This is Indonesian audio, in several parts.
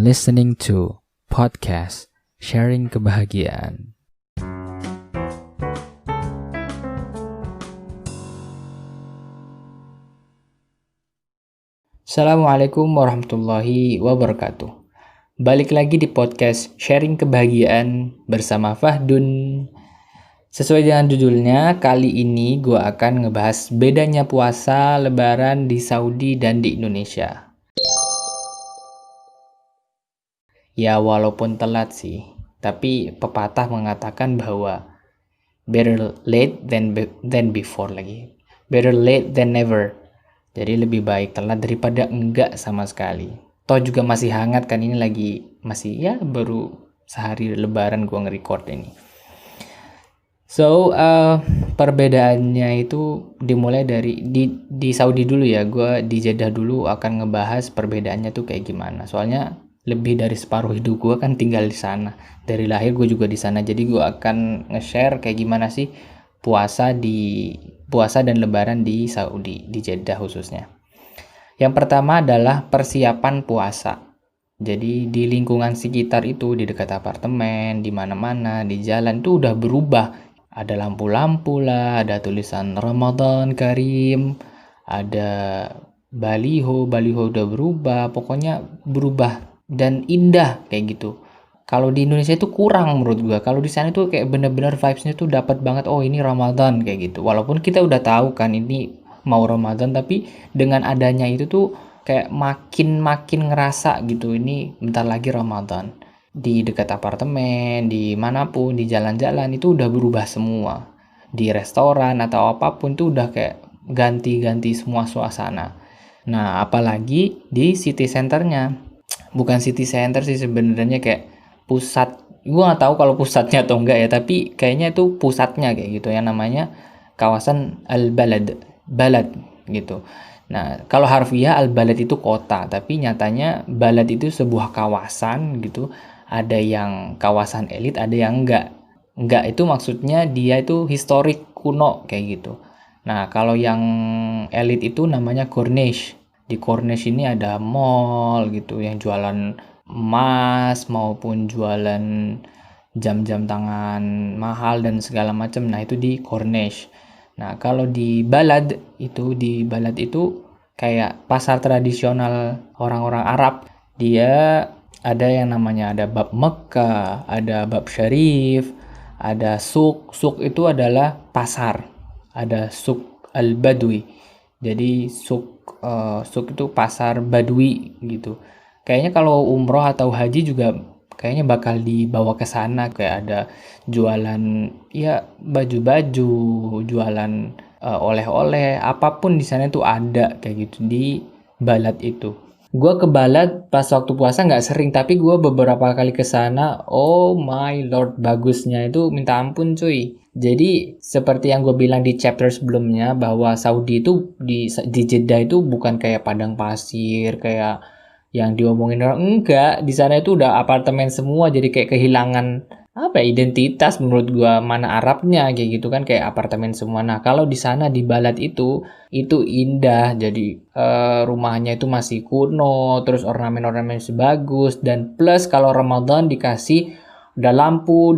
listening to podcast Sharing Kebahagiaan. Assalamualaikum warahmatullahi wabarakatuh. Balik lagi di podcast Sharing Kebahagiaan bersama Fahdun. Sesuai dengan judulnya, kali ini gue akan ngebahas bedanya puasa Lebaran di Saudi dan di Indonesia. Ya walaupun telat sih, tapi pepatah mengatakan bahwa better late than before lagi. Better late than never. Jadi lebih baik telat daripada enggak sama sekali. Toh juga masih hangat kan, ini masih baru sehari Lebaran gua nge-record ini. So, perbedaannya itu dimulai dari di Saudi dulu ya. Gua di Jeddah dulu akan ngebahas perbedaannya tuh kayak gimana. Soalnya lebih dari separuh hidup gua kan tinggal di sana. Dari lahir gue juga di sana. Jadi gua akan nge-share kayak gimana sih puasa dan Lebaran di Saudi, di Jeddah khususnya. Yang pertama adalah persiapan puasa. Jadi di lingkungan sekitar itu, di dekat apartemen, di mana-mana, di jalan itu udah berubah. Ada lampu-lampu lah, ada tulisan Ramadan Karim, ada baliho udah berubah, pokoknya berubah dan indah kayak gitu. Kalau di Indonesia itu kurang menurut gua. Kalau di sana itu kayak bener-bener vibes-nya tuh dapat banget. Oh ini Ramadan kayak gitu. Walaupun kita udah tahu kan ini mau Ramadan, tapi dengan adanya itu tuh kayak makin ngerasa gitu. Ini bentar lagi Ramadan. Di dekat apartemen, di manapun, di jalan-jalan itu udah berubah semua. Di restoran atau apapun tuh udah kayak ganti-ganti semua suasana. Nah apalagi di city centernya. Bukan city center sih sebenarnya, kayak pusat. Gue nggak tahu kalau pusatnya atau enggak ya, tapi kayaknya itu pusatnya kayak gitu ya, namanya kawasan balad gitu. Nah kalau harfiah balad itu kota, tapi nyatanya balad itu sebuah kawasan gitu. Ada yang kawasan elit, ada yang enggak itu maksudnya dia itu historik kuno kayak gitu. Nah kalau yang elit itu namanya Corniche. Di Corniche ini ada mall gitu yang jualan emas maupun jualan jam-jam tangan mahal dan segala macam. Nah itu di Corniche. Nah kalau di balad itu kayak pasar tradisional orang-orang Arab. Dia ada yang namanya ada bab Mekah, ada bab Syarif, ada suk. Suk itu adalah pasar. Ada suk al-badwi. Jadi suk itu pasar badui gitu. Kayaknya kalau umroh atau haji juga kayaknya bakal dibawa ke sana, kayak ada jualan ya baju-baju, jualan oleh-oleh, apapun di sana tuh ada kayak gitu di balad itu. Gue ke balad pas waktu puasa nggak sering, tapi gue beberapa kali ke sana. Oh my lord, bagusnya itu minta ampun cuy. Jadi seperti yang gue bilang di chapter sebelumnya, bahwa Saudi itu di Jeddah itu bukan kayak padang pasir kayak yang diomongin orang. Enggak, di sana itu udah apartemen semua, jadi kayak kehilangan identitas menurut gua, mana Arabnya kayak gitu kan, kayak apartemen semua. Nah kalau di sana di balad itu indah. Jadi rumahnya itu masih kuno, terus ornamen-ornamen sebagus, dan plus kalau Ramadan dikasih udah lampu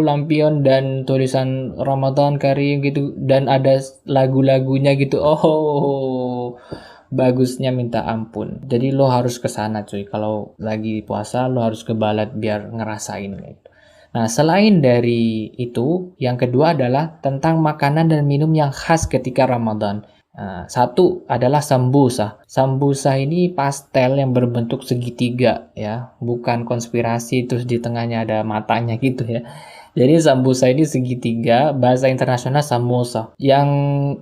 lampion dan tulisan Ramadan Karim gitu, dan ada lagu-lagunya gitu. Oh bagusnya minta ampun. Jadi lo harus ke sana cuy. Kalau lagi puasa lo harus ke balad biar ngerasain gitu. Nah, selain dari itu, yang kedua adalah tentang makanan dan minum yang khas ketika Ramadan. Nah, satu adalah sambusa. Sambusa ini pastel yang berbentuk segitiga ya, bukan konspirasi terus di tengahnya ada matanya gitu ya. Jadi sambusa ini segitiga, bahasa internasional samosa. Yang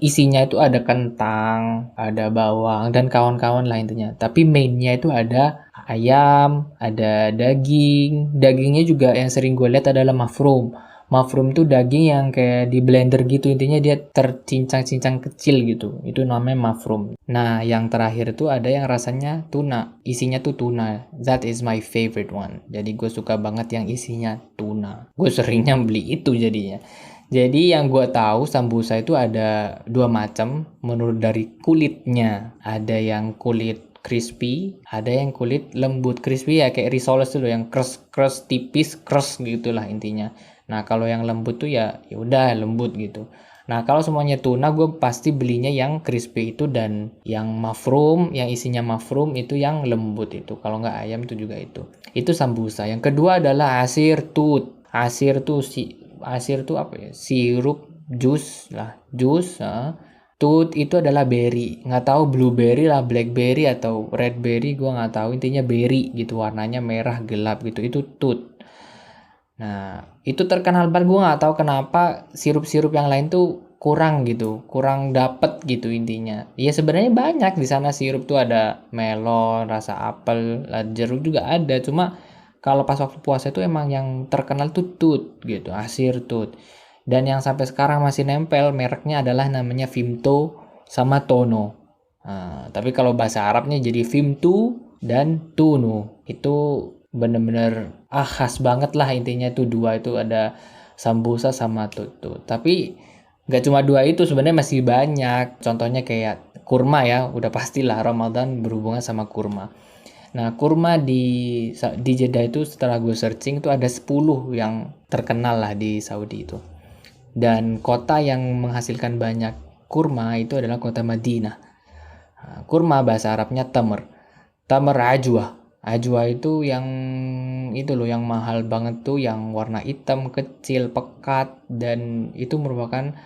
isinya itu ada kentang, ada bawang, dan kawan-kawan lah intinya. Tapi mainnya itu ada ayam, ada daging. Dagingnya juga yang sering gue lihat adalah mushroom. Mushroom itu daging yang kayak di blender gitu, intinya dia tercincang-cincang kecil gitu. Itu namanya mushroom. Nah, yang terakhir itu ada yang rasanya tuna. Isinya tuh tuna. That is my favorite one. Jadi gue suka banget yang isinya tuna. Gue seringnya beli itu jadinya. Jadi yang gue tahu sambusa itu ada dua macam menurut dari kulitnya. Ada yang kulit crispy, ada yang kulit lembut. Crispy ya kayak risoles tuh loh, yang crust tipis, crust gitulah intinya. Nah, kalau yang lembut tuh ya udah lembut gitu. Nah, kalau semuanya tuna, gue pasti belinya yang crispy itu, dan yang mushroom, yang isinya mushroom itu yang lembut itu. Kalau nggak ayam itu juga itu. Itu sambusa. Yang kedua adalah asir tut. Asir tuh apa ya? Sirup jus lah, jus. Tut itu adalah berry. Nggak tahu blueberry lah, blackberry atau redberry, gue nggak tahu. Intinya berry gitu, warnanya merah gelap gitu. Itu tut. Nah, itu terkenal banget. Gue nggak tahu kenapa sirup-sirup yang lain tuh kurang gitu, kurang dapet gitu intinya. Ya sebenarnya banyak di sana sirup tuh, ada melon, rasa apel, jeruk juga ada. Cuma kalau pas waktu puasa itu emang yang terkenal tuh tut gitu, asir tut. Dan yang sampai sekarang masih nempel mereknya adalah namanya Vimto sama Tono. Nah, tapi kalau bahasa Arabnya jadi Vimto dan Tuno. Itu bener-bener khas banget lah intinya, itu dua itu, ada sambusa sama tutu. Tapi nggak cuma dua itu, sebenarnya masih banyak. Contohnya kayak kurma ya, udah pastilah Ramadan berhubungan sama kurma. Nah, kurma di Jeddah itu setelah gue searching itu ada 10 yang terkenal lah di Saudi itu. Dan kota yang menghasilkan banyak kurma itu adalah kota Madinah. Nah, kurma bahasa Arabnya tamr. Tamr ajwa. Ajwa itu yang itu loh, yang mahal banget tuh, yang warna hitam, kecil, pekat, dan itu merupakan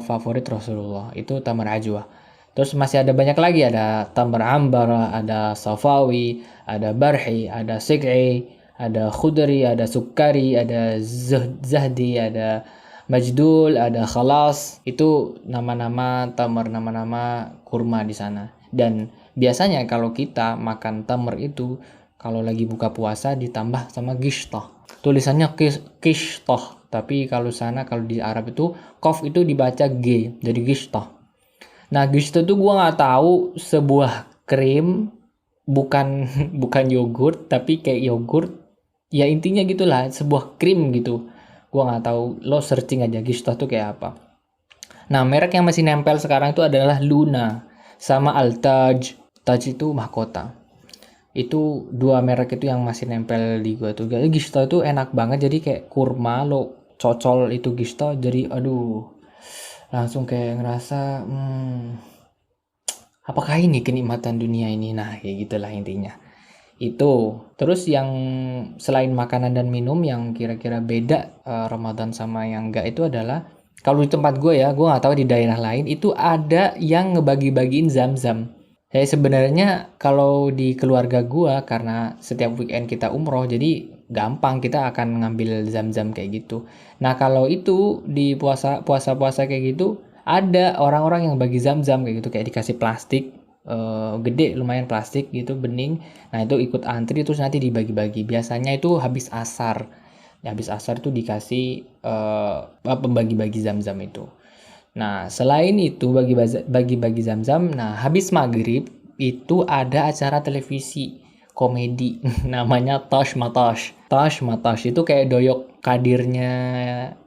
favorit Rasulullah. Itu tamr ajwa. Terus masih ada banyak lagi, ada tamr ambara, ada safawi, ada barhi, ada sig'i, ada khudri, ada sukari, ada zahdi, ada majdul, ada khalas. Itu nama-nama tamr, nama-nama kurma di sana. Dan biasanya kalau kita makan tamr itu, kalau lagi buka puasa ditambah sama gishtah. Tulisannya kishtah, tapi kalau di Arab itu qaf itu dibaca G, jadi gishtah. Nah, gishtah tuh gue nggak tahu, sebuah krim, bukan bukan yogurt, tapi kayak yogurt. Ya intinya gitulah, sebuah krim gitu. Gue nggak tahu, lo searching aja gishtah tuh kayak apa. Nah, merek yang masih nempel sekarang itu adalah Luna sama Al-Taj. Taj itu mahkota. Itu dua merek itu yang masih nempel di gua tuh. Jadi gishtah itu enak banget, jadi kayak kurma, lo cocol itu gishtah, jadi aduh, langsung kayak ngerasa apakah ini kenikmatan dunia ini. Nah, kayak gitulah intinya. Itu terus yang selain makanan dan minum yang kira-kira beda Ramadan sama yang enggak itu adalah, kalau di tempat gue ya, gue nggak tahu di daerah lain, itu ada yang ngebagi-bagiin zam-zam. Sebenarnya kalau di keluarga gue, karena setiap weekend kita umroh, jadi gampang kita akan ngambil zam-zam kayak gitu. Nah, kalau itu di puasa kayak gitu, ada orang-orang yang bagi zam-zam kayak gitu, kayak dikasih plastik gede, lumayan plastik gitu, bening. Nah, itu ikut antri terus nanti dibagi-bagi. Biasanya itu habis asar. Ya, habis asar tuh dikasih pembagi-bagi zam-zam itu. Nah, selain itu bagi-bagi zam-zam, nah habis maghrib itu ada acara televisi komedi namanya Tosh Matosh. Tosh Matosh itu kayak doyok kadirnya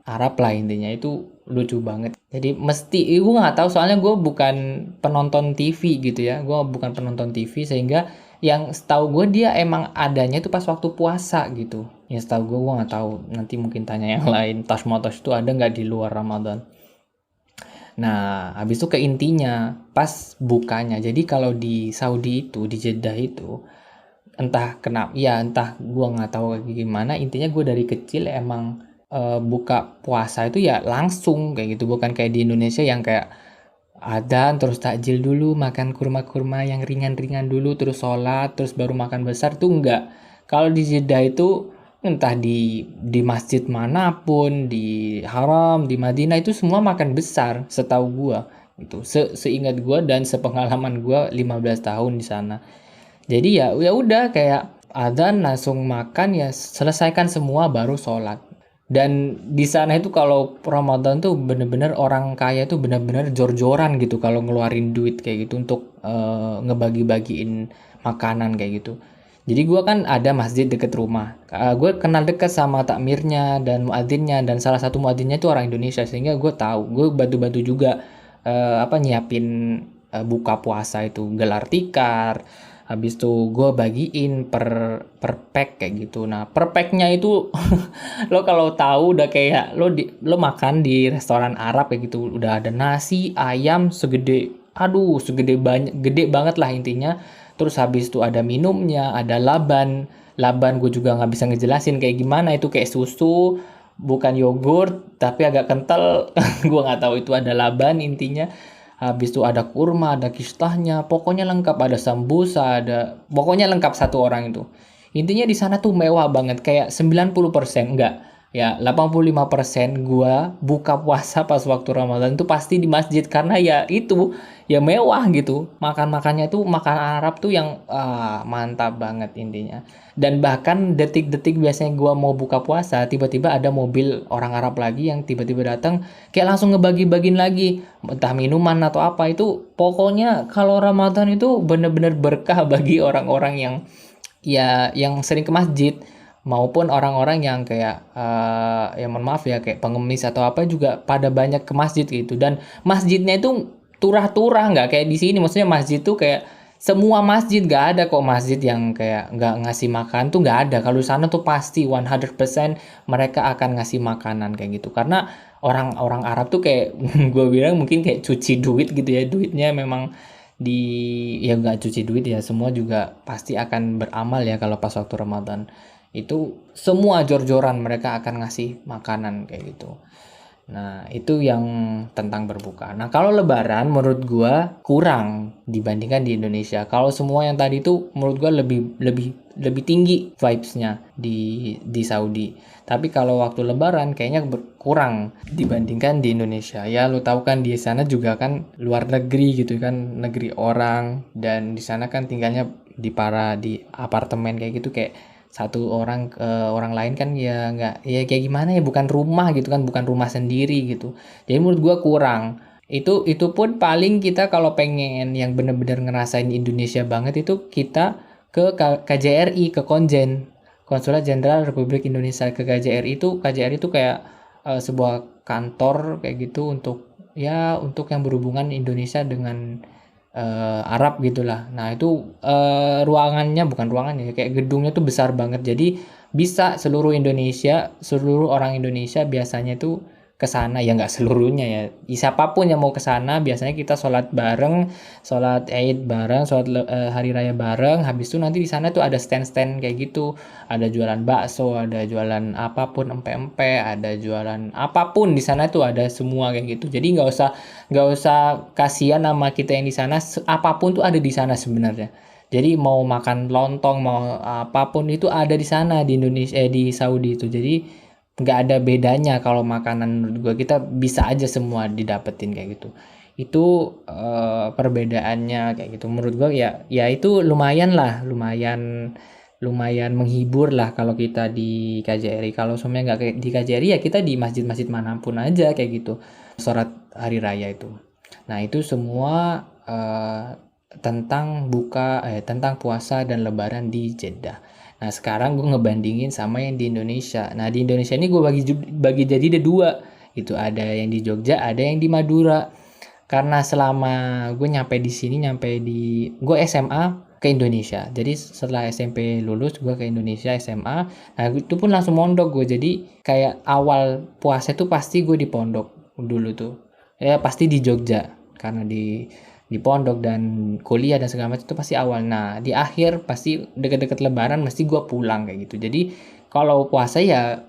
Arab lah intinya, itu lucu banget. Jadi gue nggak tahu, soalnya gue bukan penonton TV gitu ya, gue bukan penonton TV, sehingga yang setahu gue dia emang adanya itu pas waktu puasa gitu. Ya setahu gue nggak tahu, nanti mungkin tanya yang lain. Tosh Matosh itu ada nggak di luar Ramadan? Nah, habis itu ke intinya, pas bukanya. Jadi kalau di Saudi itu, di Jeddah itu, entah kenapa, ya entah gua nggak tahu gimana, intinya gue dari kecil emang buka puasa itu ya langsung kayak gitu, bukan kayak di Indonesia yang kayak adzan terus takjil dulu, makan kurma-kurma yang ringan-ringan dulu, terus sholat, terus baru makan besar tuh enggak. Kalau di Jeddah itu entah di masjid manapun, di haram, di Madinah, itu semua makan besar setahu gua gitu. Seingat gua dan sepengalaman gua 15 tahun di sana. Jadi ya udah kayak adzan langsung makan, ya selesaikan semua baru sholat. Dan di sana itu kalau Ramadan tuh bener-bener orang kaya tuh bener-bener jor-joran gitu kalau ngeluarin duit kayak gitu untuk ngebagi-bagiin makanan kayak gitu. Jadi gue kan ada masjid deket rumah. Gue kenal dekat sama takmirnya dan muadzinnya, dan salah satu muadzinnya itu orang Indonesia, sehingga gue tahu. Gue bantu-bantu juga nyiapin buka puasa itu, gelar tikar, Habis itu gue bagiin per pack kayak gitu. Nah per packnya itu lo kalau tahu udah kayak lo makan di restoran Arab kayak gitu, udah ada nasi ayam segede banyak, gede banget lah intinya. Terus habis itu ada minumnya, ada laban gue juga nggak bisa ngejelasin kayak gimana, itu kayak susu bukan yogurt tapi agak kental. Gue nggak tahu itu ada laban intinya. Habis itu ada kurma, ada kistahnya, pokoknya lengkap, ada sambusa, pokoknya lengkap satu orang itu. Intinya di sana tuh mewah banget, kayak 90% enggak. Ya, 85% gua buka puasa pas waktu Ramadan itu pasti di masjid, karena ya itu ya mewah gitu. Makan-makannya tuh makan Arab tuh yang mantap banget intinya. Dan bahkan detik-detik biasanya gua mau buka puasa, tiba-tiba ada mobil orang Arab lagi yang tiba-tiba datang kayak langsung ngebagi-bagin lagi, entah minuman atau apa. Itu pokoknya kalau Ramadan itu bener-bener berkah bagi orang-orang yang sering ke masjid, maupun orang-orang yang kayak ya mohon maaf ya kayak pengemis atau apa juga pada banyak ke masjid gitu. Dan masjidnya itu turah-turah, nggak kayak di sini. Maksudnya masjid tuh kayak semua masjid, nggak ada kok masjid yang kayak nggak ngasih makan tuh, nggak ada. Kalau di sana tuh pasti 100% mereka akan ngasih makanan kayak gitu, karena orang-orang Arab tuh kayak gue bilang mungkin kayak cuci duit gitu ya, duitnya memang di ya nggak cuci duit ya, semua juga pasti akan beramal ya kalau pas waktu Ramadan itu semua jor-joran mereka akan ngasih makanan kayak gitu. Nah, itu yang tentang berbuka. Nah, kalau lebaran menurut gua kurang dibandingkan di Indonesia. Kalau semua yang tadi itu menurut gua lebih lebih lebih tinggi vibes-nya di Saudi. Tapi kalau waktu lebaran kayaknya kurang dibandingkan di Indonesia. Ya, lu tahu kan di sana juga kan luar negeri gitu kan, negeri orang, dan di sana kan tinggalnya di apartemen kayak gitu, kayak satu orang ke orang lain kan ya nggak, ya kayak gimana ya, bukan rumah gitu kan, bukan rumah sendiri gitu. Jadi menurut gua kurang. Itu pun paling kita kalau pengen yang bener-bener ngerasain Indonesia banget itu kita ke KJRI, ke Konsulat Jenderal Republik Indonesia. Ke KJRI itu kayak sebuah kantor kayak gitu untuk yang berhubungan Indonesia dengan Arab gitulah. Nah itu ruangannya, bukan ruangannya, kayak gedungnya tuh besar banget. Jadi bisa seluruh orang Indonesia biasanya tuh ke sana, ya nggak seluruhnya ya. Siapapun yang mau ke sana biasanya kita sholat bareng, sholat Id bareng, hari raya bareng. Habis itu nanti di sana tuh ada stand-stand kayak gitu. Ada jualan bakso, ada jualan apapun, empe-empe, ada jualan apapun di sana tuh ada semua kayak gitu. Jadi nggak usah kasihan sama kita yang di sana, apapun tuh ada di sana sebenarnya. Jadi mau makan lontong, mau apapun itu ada di sana, di Indonesia, di Saudi itu. Jadi nggak ada bedanya. Kalau makanan menurut gue kita bisa aja semua didapetin kayak gitu. Itu perbedaannya kayak gitu menurut gue. Ya itu lumayan lah, lumayan menghibur lah kalau kita di KJRI. Kalau semuanya nggak kayak di KJRI ya kita di masjid-masjid manapun aja kayak gitu, sholat hari raya itu. Nah itu semua tentang puasa dan lebaran di Jeddah. Nah sekarang gue ngebandingin sama yang di Indonesia. Nah di Indonesia ini gue bagi jadi ada dua. Itu ada yang di Jogja, ada yang di Madura. Karena selama gue gue SMA ke Indonesia. Jadi setelah SMP lulus gue ke Indonesia SMA. Nah itu pun langsung mondok gue. Jadi kayak awal puasa itu pasti gue di pondok dulu tuh. Ya pasti di Jogja karena di pondok, dan kuliah dan segala macam itu pasti awal. Nah di akhir pasti deket-deket lebaran mesti gue pulang kayak gitu. Jadi kalau puasa ya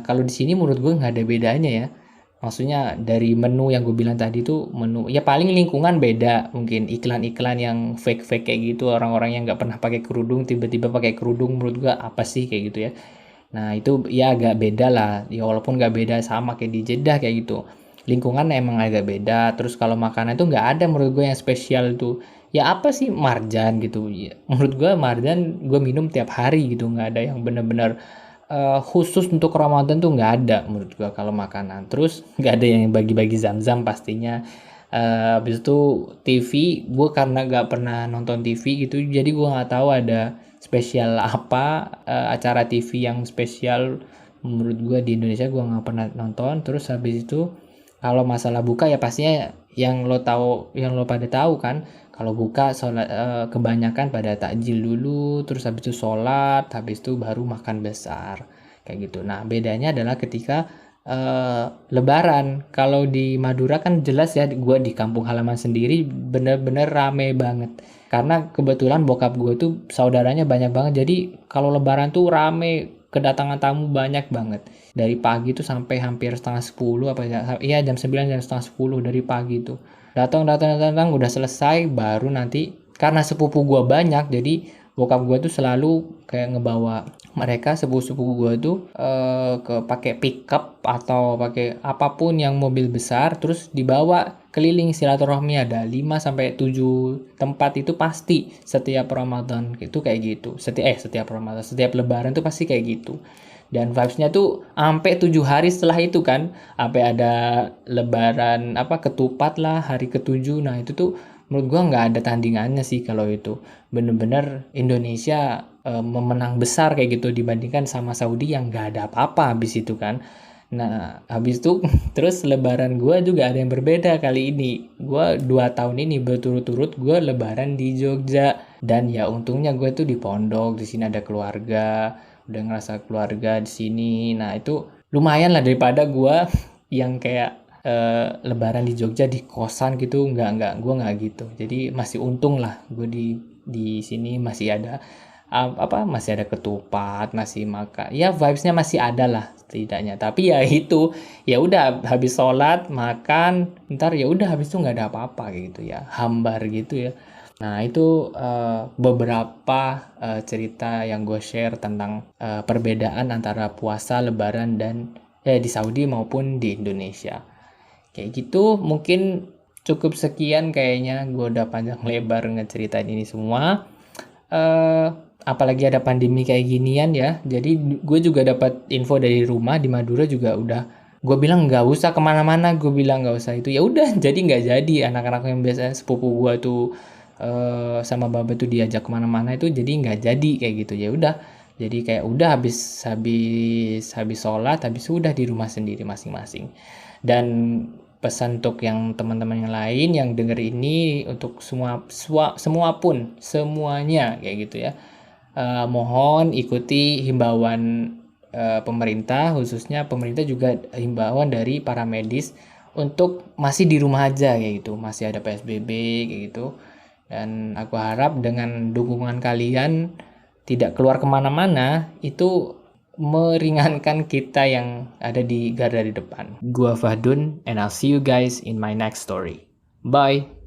kalau di sini menurut gue nggak ada bedanya ya. Maksudnya dari menu yang gue bilang tadi tuh menu ya paling lingkungan beda, mungkin iklan-iklan yang fake-fake kayak gitu, orang-orang yang nggak pernah pakai kerudung tiba-tiba pakai kerudung, menurut gue apa sih kayak gitu ya. Nah itu ya agak beda lah ya, walaupun nggak beda sama kayak di Jeddah kayak gitu, lingkungan emang agak beda. Terus kalau makanan itu nggak ada menurut gue yang spesial tuh, ya apa sih, marjan gitu ya. Menurut gue marjan gue minum tiap hari gitu, nggak ada yang bener-bener khusus untuk Ramadan tuh nggak ada menurut gua kalau makanan. Terus nggak ada yang bagi-bagi zam-zam pastinya. Habis itu TV, gue karena nggak pernah nonton TV gitu, jadi gue nggak tahu ada spesial apa, acara TV yang spesial menurut gue di Indonesia gue nggak pernah nonton. Terus habis itu kalau masalah buka ya pastinya yang lo pada tahu kan, Kalau buka kebanyakan pada takjil dulu, terus habis itu sholat, habis itu baru makan besar kayak gitu. Nah bedanya adalah ketika Lebaran. Kalau di Madura kan jelas ya, gue di kampung halaman sendiri bener-bener rame banget. Karena kebetulan bokap gue tuh saudaranya banyak banget, jadi kalau Lebaran tuh rame, kedatangan tamu banyak banget. Dari pagi tuh sampai hampir setengah 10 apa ya, iya jam 9 jam setengah 10 dari pagi tuh. Datang udah selesai baru nanti, karena sepupu gua banyak jadi bokap gua tuh selalu kayak ngebawa mereka sepupu-sepupu gua tuh ke pakai pickup atau pakai apapun yang mobil besar, terus dibawa keliling silaturahmi. Ada 5 sampai 7 tempat itu pasti setiap Ramadan itu kayak gitu. Setiap Ramadan, setiap Lebaran tuh pasti kayak gitu. Dan vibes-nya tuh sampai 7 hari setelah itu kan, sampai ada lebaran ketupat lah hari ketujuh. Nah itu tuh menurut gua nggak ada tandingannya sih kalau itu. Bener-bener Indonesia memenang besar kayak gitu dibandingkan sama Saudi yang nggak ada apa-apa habis itu kan. Nah habis itu terus lebaran gua juga ada yang berbeda kali ini. Gua 2 tahun ini berturut-turut gua lebaran di Jogja, dan ya untungnya gue tuh di pondok, di sini ada keluarga, udah ngerasa keluarga di sini. Nah itu lumayan lah daripada gue yang kayak lebaran di Jogja di kosan gitu. Gue nggak gitu, jadi masih untung lah gue di sini masih ada masih ada ketupat, masih makan ya, vibesnya masih ada lah setidaknya. Tapi ya itu, ya udah habis sholat makan ntar ya udah habis itu nggak ada apa-apa gitu ya, hambar gitu ya. Nah, itu beberapa cerita yang gue share tentang perbedaan antara puasa Lebaran dan di Saudi maupun di Indonesia. Kayak gitu, mungkin cukup sekian kayaknya. Gue udah panjang lebar ngeceritain ini semua. Eh, Apalagi ada pandemi kayak ginian ya. Jadi gue juga dapat info dari rumah di Madura juga udah. Gue bilang nggak usah kemana-mana. Gue bilang nggak usah itu. Ya udah, jadi nggak jadi. Anak-anak yang biasa sepupu gue tuh sama baba tuh diajak kemana-mana itu jadi nggak jadi kayak gitu. Ya udah, jadi kayak udah habis habis habis sholat habis udah di rumah sendiri masing-masing. Dan pesan untuk yang teman-teman yang lain yang denger ini, untuk semuanya kayak gitu ya. Mohon ikuti himbauan pemerintah, khususnya pemerintah juga himbauan dari para medis untuk masih di rumah aja kayak gitu, masih ada PSBB kayak gitu. Dan aku harap dengan dukungan kalian tidak keluar kemana-mana, itu meringankan kita yang ada di garda di depan. Gua Fahdun, and I'll see you guys in my next story. Bye!